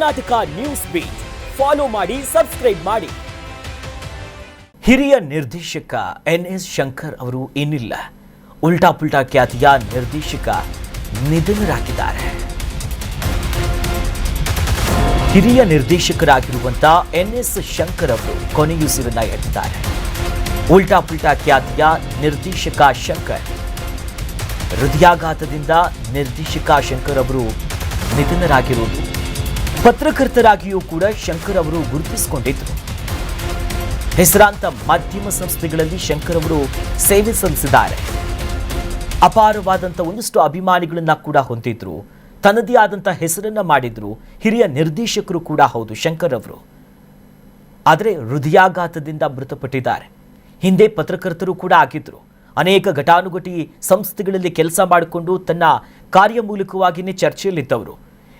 Karnataka news beet follow ಮಾಡಿ, subscribe ಮಾಡಿ. ಹಿರಿಯ ನಿರ್ದೇಶಕ ಎನ್.ಎಸ್. ಶಂಕರ್ ಅವರು ಇನ್ನಿಲ್ಲ. ಉಲ್ಟಾ ಪುಲ್ಟಾ ಖ್ಯಾತಿಯ ನಿರ್ದೇಶಕ ನಿಧನರಾಗಿದ್ದಾರೆ. ಹಿರಿಯ ನಿರ್ದೇಶಕರಾಗಿರುವಂತಹ ಎನ್.ಎಸ್. ಶಂಕರ್ ಅವರು ಕೊನೆಯುಸಿರನ್ನ ಎತ್ತಿದ್ದಾರೆ. ಉಲ್ಟಾ ಪುಲ್ಟಾ ಖ್ಯಾತಿಯ ನಿರ್ದೇಶಕ ಶಂಕರ್ ಹೃದಯಾಘಾತದಿಂದ ನಿರ್ದೇಶಕ ಶಂಕರ್ ಅವರು ನಿಧನರಾಗಿರುವುದು. ಪತ್ರಕರ್ತರಾಗಿಯೂ ಕೂಡ ಶಂಕರ್ ಅವರು ಗುರುತಿಸಿಕೊಂಡಿದ್ದರು. ಹೆಸರಾಂತ ಮಾಧ್ಯಮ ಸಂಸ್ಥೆಗಳಲ್ಲಿ ಶಂಕರ್ ಅವರು ಸೇವೆ ಸಲ್ಲಿಸಿದ್ದಾರೆ. ಅಪಾರವಾದಂಥ ಒಂದಷ್ಟು ಅಭಿಮಾನಿಗಳನ್ನ ಕೂಡ ಹೊಂದಿದ್ರು. ತನ್ನದೇ ಆದಂಥ ಹೆಸರನ್ನ ಮಾಡಿದ್ರು. ಹಿರಿಯ ನಿರ್ದೇಶಕರು ಕೂಡ ಹೌದು ಶಂಕರ್ ಅವರು. ಆದರೆ ಹೃದಯಾಘಾತದಿಂದ ಮೃತಪಟ್ಟಿದ್ದಾರೆ. ಹಿಂದೆ ಪತ್ರಕರ್ತರು ಕೂಡ ಆಗಿದ್ರು. ಅನೇಕ ಘಟಾನುಘಟಿ ಸಂಸ್ಥೆಗಳಲ್ಲಿ ಕೆಲಸ ಮಾಡಿಕೊಂಡು ತನ್ನ ಕಾರ್ಯ ಮೂಲಕವಾಗಿಯೇ ಚರ್ಚೆಯಲ್ಲಿದ್ದವರು.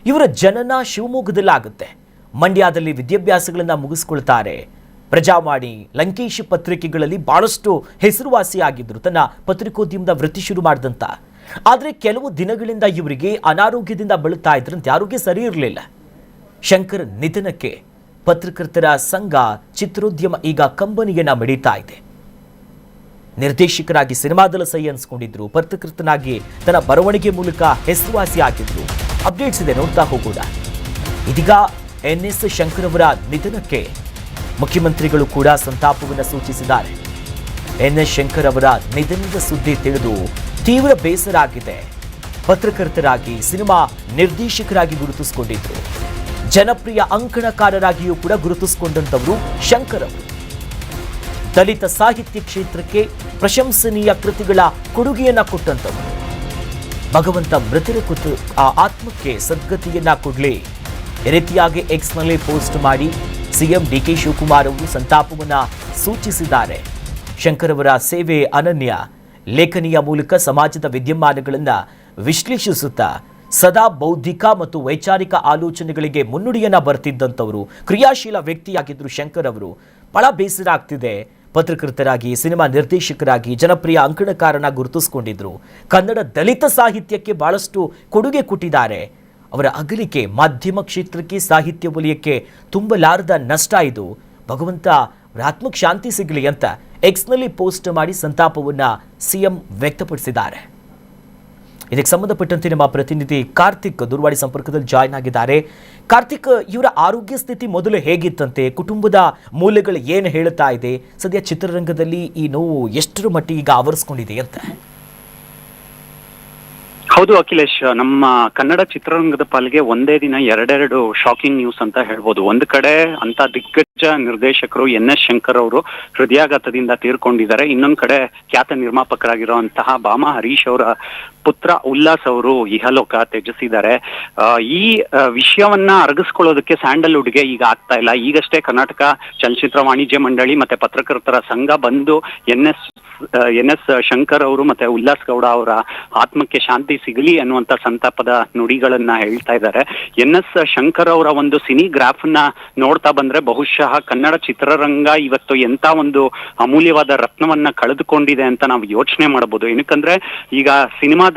ಇವರ ಜನನ ಶಿವಮೊಗ್ಗದಲ್ಲಾಗುತ್ತೆ. ಮಂಡ್ಯದಲ್ಲಿ ವಿದ್ಯಾಭ್ಯಾಸಗಳನ್ನು ಮುಗಿಸ್ಕೊಳ್ತಾರೆ. ಪ್ರಜಾವಾಣಿ, ಲಂಕೇಶ್ ಪತ್ರಿಕೆಗಳಲ್ಲಿ ಬಹಳಷ್ಟು ಹೆಸರುವಾಸಿಯಾಗಿದ್ದರು. ತನ್ನ ಪತ್ರಿಕೋದ್ಯಮದ ವೃತ್ತಿ ಶುರು ಮಾಡಿದಂತ. ಆದರೆ ಕೆಲವು ದಿನಗಳಿಂದ ಇವರಿಗೆ ಅನಾರೋಗ್ಯದಿಂದ ಬಳಲ್ತಾ ಇದ್ರಂತೆ. ಆರೋಗ್ಯ ಸರಿ ಇರಲಿಲ್ಲ. ಶಂಕರ್ ನಿಧನಕ್ಕೆ ಪತ್ರಕರ್ತರ ಸಂಘ, ಚಿತ್ರೋದ್ಯಮ ಈಗ ಕಂಬನಿಯನ್ನ ಮಿಡಿತಾ ಇದೆ. ನಿರ್ದೇಶಕರಾಗಿ ಸಿನಿಮಾದಲ್ಲಿ ಸೈ ಅನ್ಸ್ಕೊಂಡಿದ್ರು. ಪತ್ರಕರ್ತನಾಗಿ ತನ್ನ ಬರವಣಿಗೆ ಮೂಲಕ ಹೆಸರುವಾಸಿ ಆಗಿದ್ರು. ಅಪ್ಡೇಟ್ಸ್ ಇದೆ, ನೋಡ್ತಾ ಹೋಗೋಣ. ಇದೀಗ ಎನ್.ಎಸ್. ಶಂಕರ್ ಅವರ ನಿಧನಕ್ಕೆ ಮುಖ್ಯಮಂತ್ರಿಗಳು ಕೂಡ ಸಂತಾಪವನ್ನು ಸೂಚಿಸಿದ್ದಾರೆ. ಎನ್.ಎಸ್. ಶಂಕರ್ ಅವರ ನಿಧನದ ಸುದ್ದಿ ತಿಳಿದು ತೀವ್ರ ಬೇಸರ ಆಗಿದೆ. ಪತ್ರಕರ್ತರಾಗಿ, ಸಿನಿಮಾ ನಿರ್ದೇಶಕರಾಗಿ ಗುರುತಿಸಿಕೊಂಡಿದ್ರು. ಜನಪ್ರಿಯ ಅಂಕಣಕಾರರಾಗಿಯೂ ಕೂಡ ಗುರುತಿಸಿಕೊಂಡಂತವರು ಶಂಕರ್ ಅವರು. ದಲಿತ ಸಾಹಿತ್ಯ ಕ್ಷೇತ್ರಕ್ಕೆ ಪ್ರಶಂಸನೀಯ ಕೃತಿಗಳ ಕೊಡುಗೆಯನ್ನ ಕೊಟ್ಟಂತವರು. ಭಗವಂತ ಮೃತರ ಆತ್ಮಕ್ಕೆ ಸದ್ಗತಿಯನ್ನ ಕೊಡ್ಲಿ. ಈ ರೀತಿಯಾಗಿ ಎಕ್ಸ್ನಲ್ಲಿ ಪೋಸ್ಟ್ ಮಾಡಿ ಸಿಎಂ ಡಿ.ಕೆ. ಶಿವಕುಮಾರ್ ಅವರು ಸಂತಾಪವನ್ನ ಸೂಚಿಸಿದ್ದಾರೆ. ಶಂಕರ್ ಅವರ ಸೇವೆ ಅನನ್ಯ. ಲೇಖನಿಯ ಮೂಲಕ ಸಮಾಜದ ವಿದ್ಯಮಾನಗಳನ್ನು ವಿಶ್ಲೇಷಿಸುತ್ತಾ ಸದಾ ಬೌದ್ಧಿಕ ಮತ್ತು ವೈಚಾರಿಕ ಆಲೋಚನೆಗಳಿಗೆ ಮುನ್ನುಡಿಯನ್ನ ಬರ್ತಿದ್ದಂಥವರು. ಕ್ರಿಯಾಶೀಲ ವ್ಯಕ್ತಿಯಾಗಿದ್ದರು ಶಂಕರ್ ಅವರು. ಬಹಳ ಬೇಸರ ಆಗ್ತಿದೆ. ಪತ್ರಕರ್ತರಾಗಿ, ಸಿನಿಮಾ ನಿರ್ದೇಶಕರಾಗಿ, ಜನಪ್ರಿಯ ಅಂಕಣಕಾರನ ಗುರುತಿಸಿಕೊಂಡಿದ್ರು. ಕನ್ನಡ ದಲಿತ ಸಾಹಿತ್ಯಕ್ಕೆ ಬಹಳಷ್ಟು ಕೊಡುಗೆ ಕೊಟ್ಟಿದ್ದಾರೆ. ಅವರ ಅಗಲಿಕೆ ಮಾಧ್ಯಮ ಕ್ಷೇತ್ರಕ್ಕೆ, ಸಾಹಿತ್ಯ ವಲಯಕ್ಕೆ ತುಂಬಲಾರದ ನಷ್ಟ ಇದು. ಭಗವಂತ ಅವರ ಆತ್ಮಕ್ಕೆ ಶಾಂತಿ ಸಿಗಲಿ ಅಂತ ಎಕ್ಸ್ನಲ್ಲಿ ಪೋಸ್ಟ್ ಮಾಡಿ ಸಂತಾಪವನ್ನು ಸಿಎಂ ವ್ಯಕ್ತಪಡಿಸಿದ್ದಾರೆ. ಇದಕ್ಕೆ ಸಂಬಂಧಪಟ್ಟಂತೆ ನಮ್ಮ ಪ್ರತಿನಿಧಿ ಕಾರ್ತಿಕ್ ದೂರವಾಣಿ ಸಂಪರ್ಕದಲ್ಲಿ ಜಾಯ್ನ್ ಆಗಿದ್ದಾರೆ. ಕಾರ್ತಿಕ್, ಇವರ ಆರೋಗ್ಯ ಸ್ಥಿತಿ ಮೊದಲು ಹೇಗಿತ್ತಂತೆ? ಕುಟುಂಬದ ಮೂಲಗಳು ಏನು ಹೇಳ್ತಾ ಇದೆ? ಸದ್ಯ ಚಿತ್ರರಂಗದಲ್ಲಿ ಈ ನೋವು ಎಷ್ಟರ ಮಟ್ಟಿಗೆ ಈಗ ಆವರಿಸ್ಕೊಂಡಿದೆ ಅಂತ? ಹೌದು ಅಖಿಲೇಶ್, ನಮ್ಮ ಕನ್ನಡ ಚಿತ್ರರಂಗದ ಪಾಲಿಗೆ ಒಂದೇ ದಿನ ಎರಡೆರಡು ಶಾಕಿಂಗ್ ನ್ಯೂಸ್ ಅಂತ ಹೇಳ್ಬೋದು. ಒಂದು ಕಡೆ ಅಂತ ದಿಗ್ಗಜ ನಿರ್ದೇಶಕರು ಎನ್.ಎಸ್. ಶಂಕರ್ ಅವರು ಹೃದಯಾಘಾತದಿಂದ ತೀರ್ಕೊಂಡಿದ್ದಾರೆ. ಇನ್ನೊಂದು ಕಡೆ ಖ್ಯಾತ ನಿರ್ಮಾಪಕರಾಗಿರುವಂತಹ ಬಾಮ ಹರೀಶ್ ಅವರ ಪುತ್ರ ಉಲ್ಲಾಸ್ ಅವರು ಇಹಲೋಕ ತ್ಯಜಿಸಿದ್ದಾರೆ. ಈ ವಿಷಯವನ್ನ ಅರಗಿಸ್ಕೊಳ್ಳೋದಕ್ಕೆ ಸ್ಯಾಂಡಲ್ವುಡ್ಗೆ ಈಗ ಆಗ್ತಾ ಇಲ್ಲ. ಈಗಷ್ಟೇ ಕರ್ನಾಟಕ ಚಲನಚಿತ್ರ ವಾಣಿಜ್ಯ ಮಂಡಳಿ ಮತ್ತೆ ಪತ್ರಕರ್ತರ ಸಂಘ ಬಂದು ಎನ್.ಎಸ್. ಶಂಕರ್ ಅವರು ಮತ್ತೆ ಉಲ್ಲಾಸ್ ಗೌಡ ಅವರ ಆತ್ಮಕ್ಕೆ ಶಾಂತಿ ಸಿಗಲಿ ಅನ್ನುವಂತ ಸಂತಾಪದ ನುಡಿಗಳನ್ನ ಹೇಳ್ತಾ ಇದ್ದಾರೆ. ಎನ್.ಎಸ್. ಶಂಕರ್ ಅವರ ಒಂದು ಸಿನಿ ಗ್ರಾಫ್ ನ ನೋಡ್ತಾ ಬಂದ್ರೆ ಬಹುಶಃ ಕನ್ನಡ ಚಿತ್ರರಂಗ ಇವತ್ತು ಎಂತ ಒಂದು ಅಮೂಲ್ಯವಾದ ರತ್ನವನ್ನ ಕಳೆದುಕೊಂಡಿದೆ ಅಂತ ನಾವು ಯೋಚನೆ ಮಾಡಬಹುದು. ಏನಕ್ಕಂದ್ರೆ ಈಗ ಸಿನಿಮಾ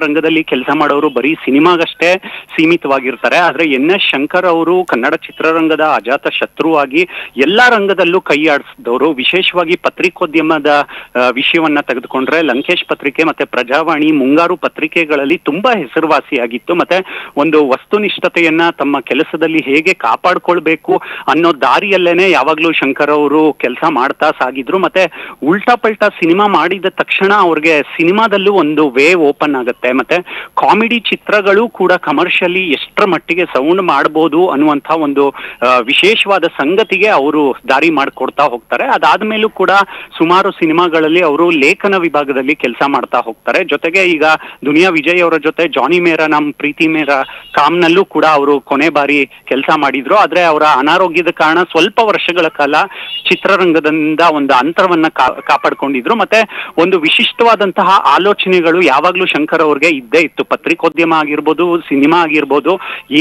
ರಂಗದಲ್ಲಿ ಕೆಲಸ ಮಾಡೋರು ಬರೀ ಸಿನಿಮಾಗಷ್ಟೇ ಸೀಮಿತವಾಗಿರ್ತಾರೆ. ಆದ್ರೆ ಎನ್.ಎಸ್. ಶಂಕರ್ ಅವರು ಕನ್ನಡ ಚಿತ್ರರಂಗದ ಅಜಾತ ಶತ್ರುವಾಗಿ ಎಲ್ಲಾ ರಂಗದಲ್ಲೂ ಕೈ ಆಡಿಸಿದವರು. ವಿಶೇಷವಾಗಿ ಪತ್ರಿಕೋದ್ಯಮದ ವಿಷಯವನ್ನ ತೆಗೆದುಕೊಂಡ್ರೆ ಲಂಕೇಶ್ ಪತ್ರಿಕೆ ಮತ್ತೆ ಪ್ರಜಾವಾಣಿ, ಮುಂಗಾರು ಪತ್ರಿಕೆಗಳಲ್ಲಿ ತುಂಬಾ ಹೆಸರುವಾಸಿಯಾಗಿತ್ತು. ಮತ್ತೆ ಒಂದು ವಸ್ತುನಿಷ್ಠತೆಯನ್ನ ತಮ್ಮ ಕೆಲಸದಲ್ಲಿ ಹೇಗೆ ಕಾಪಾಡ್ಕೊಳ್ಬೇಕು ಅನ್ನೋ ದಾರಿಯಲ್ಲೇನೆ ಯಾವಾಗ್ಲೂ ಶಂಕರ್ ಅವರು ಕೆಲಸ ಮಾಡ್ತಾ ಸಾಗಿದ್ರು. ಮತ್ತೆ ಉಲ್ಟಾ ಪಲ್ಟಾ ಸಿನಿಮಾ ಮಾಡಿದ ತಕ್ಷಣ ಅವ್ರಿಗೆ ಸಿನಿಮಾದಲ್ಲೂ ಒಂದು ವೇ ಓಪನ್ ಆಗುತ್ತೆ. ಮತ್ತೆ ಕಾಮಿಡಿ ಚಿತ್ರಗಳು ಕೂಡ ಕಮರ್ಷಿಯಲಿ ಎಷ್ಟರ ಮಟ್ಟಿಗೆ ಸೌಂಡ್ ಮಾಡಬಹುದು ಅನ್ನುವಂಥ ಒಂದು ವಿಶೇಷವಾದ ಸಂಗತಿಗೆ ಅವರು ದಾರಿ ಮಾಡಿಕೊಡ್ತಾ ಹೋಗ್ತಾರೆ. ಅದಾದ್ಮೇಲೂ ಕೂಡ ಸುಮಾರು ಸಿನಿಮಾಗಳಲ್ಲಿ ಅವರು ಲೇಖನ ವಿಭಾಗದಲ್ಲಿ ಕೆಲಸ ಮಾಡ್ತಾ ಹೋಗ್ತಾರೆ. ಜೊತೆಗೆ ಈಗ ದುನಿಯಾ ವಿಜಯ್ ಅವರ ಜೊತೆ ಜಾನಿ ಮೇರಾ ನಮ್ ಪ್ರೀತಿ ಮೇರಾ ಕಾಮ್ನಲ್ಲೂ ಕೂಡ ಅವರು ಕೊನೆ ಬಾರಿ ಕೆಲಸ ಮಾಡಿದ್ರು. ಆದ್ರೆ ಅವರ ಅನಾರೋಗ್ಯದ ಕಾರಣ ಸ್ವಲ್ಪ ವರ್ಷಗಳ ಕಾಲ ಚಿತ್ರರಂಗದಿಂದ ಒಂದು ಅಂತರವನ್ನ ಕಾಪಾಡ್ಕೊಂಡಿದ್ರು. ಮತ್ತೆ ಒಂದು ವಿಶಿಷ್ಟವಾದಂತಹ ಆಲೋಚನೆಗಳು ಯಾವಾಗ್ಲೂ ಶಂಕರ್ ಅವ್ರಿಗೆ ಇದ್ದೇ ಇತ್ತು. ಪತ್ರಿಕೋದ್ಯಮ ಆಗಿರ್ಬೋದು, ಸಿನಿಮಾ ಆಗಿರ್ಬೋದು,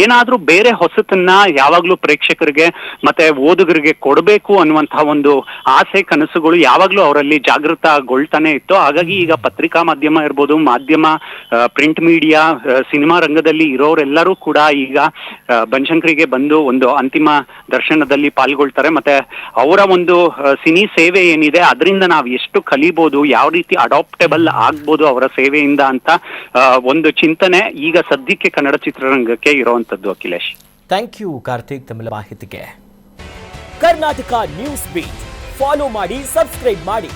ಏನಾದ್ರೂ ಬೇರೆ ಹೊಸತನ್ನ ಯಾವಾಗ್ಲೂ ಪ್ರೇಕ್ಷಕರಿಗೆ ಮತ್ತೆ ಓದುಗರಿಗೆ ಕೊಡಬೇಕು ಅನ್ನುವಂತಹ ಒಂದು ಆಸೆ, ಕನಸುಗಳು ಯಾವಾಗ್ಲೂ ಅವರಲ್ಲಿ ಜಾಸ್ತಿ ಜಾಗೃತಗೊಳ್ತಾನೆ ಇತ್ತು. ಹಾಗಾಗಿ ಈಗ ಪತ್ರಿಕಾ ಮಾಧ್ಯಮ ಇರ್ಬೋದು, ಮಾಧ್ಯಮ, ಪ್ರಿಂಟ್ ಮೀಡಿಯಾ, ಸಿನಿಮಾ ರಂಗದಲ್ಲಿ ಇರೋರೆಲ್ಲರೂ ಕೂಡ ಈಗ ಬನಶಂಕರಿಗೆ ಬಂದು ಒಂದು ಅಂತಿಮ ದರ್ಶನದಲ್ಲಿ ಪಾಲ್ಗೊಳ್ತಾರೆ. ಮತ್ತೆ ಅವರ ಒಂದು ಸಿನಿ ಸೇವೆ ಏನಿದೆ ಅದರಿಂದ ನಾವು ಎಷ್ಟು ಕಲಿಬಹುದು, ಯಾವ ರೀತಿ ಅಡಾಪ್ಟೇಬಲ್ ಆಗ್ಬೋದು ಅವರ ಸೇವೆಯಿಂದ ಅಂತ ಒಂದು ಚಿಂತನೆ ಈಗ ಸದ್ಯಕ್ಕೆ ಕನ್ನಡ ಚಿತ್ರರಂಗಕ್ಕೆ ಇರುವಂತದ್ದು. ಅಖಿಲೇಶ್, ಥ್ಯಾಂಕ್ ಯು ಕಾರ್ತಿಕ್ ತಮ್ಮೆಲ್ಲ ಮಾಹಿತಿಗೆ. ಕರ್ನಾಟಕ ನ್ಯೂಸ್ ಬೀಟ್ ಫಾಲೋ ಮಾಡಿ, ಸಬ್ಸ್ಕ್ರೈಬ್ ಮಾಡಿ.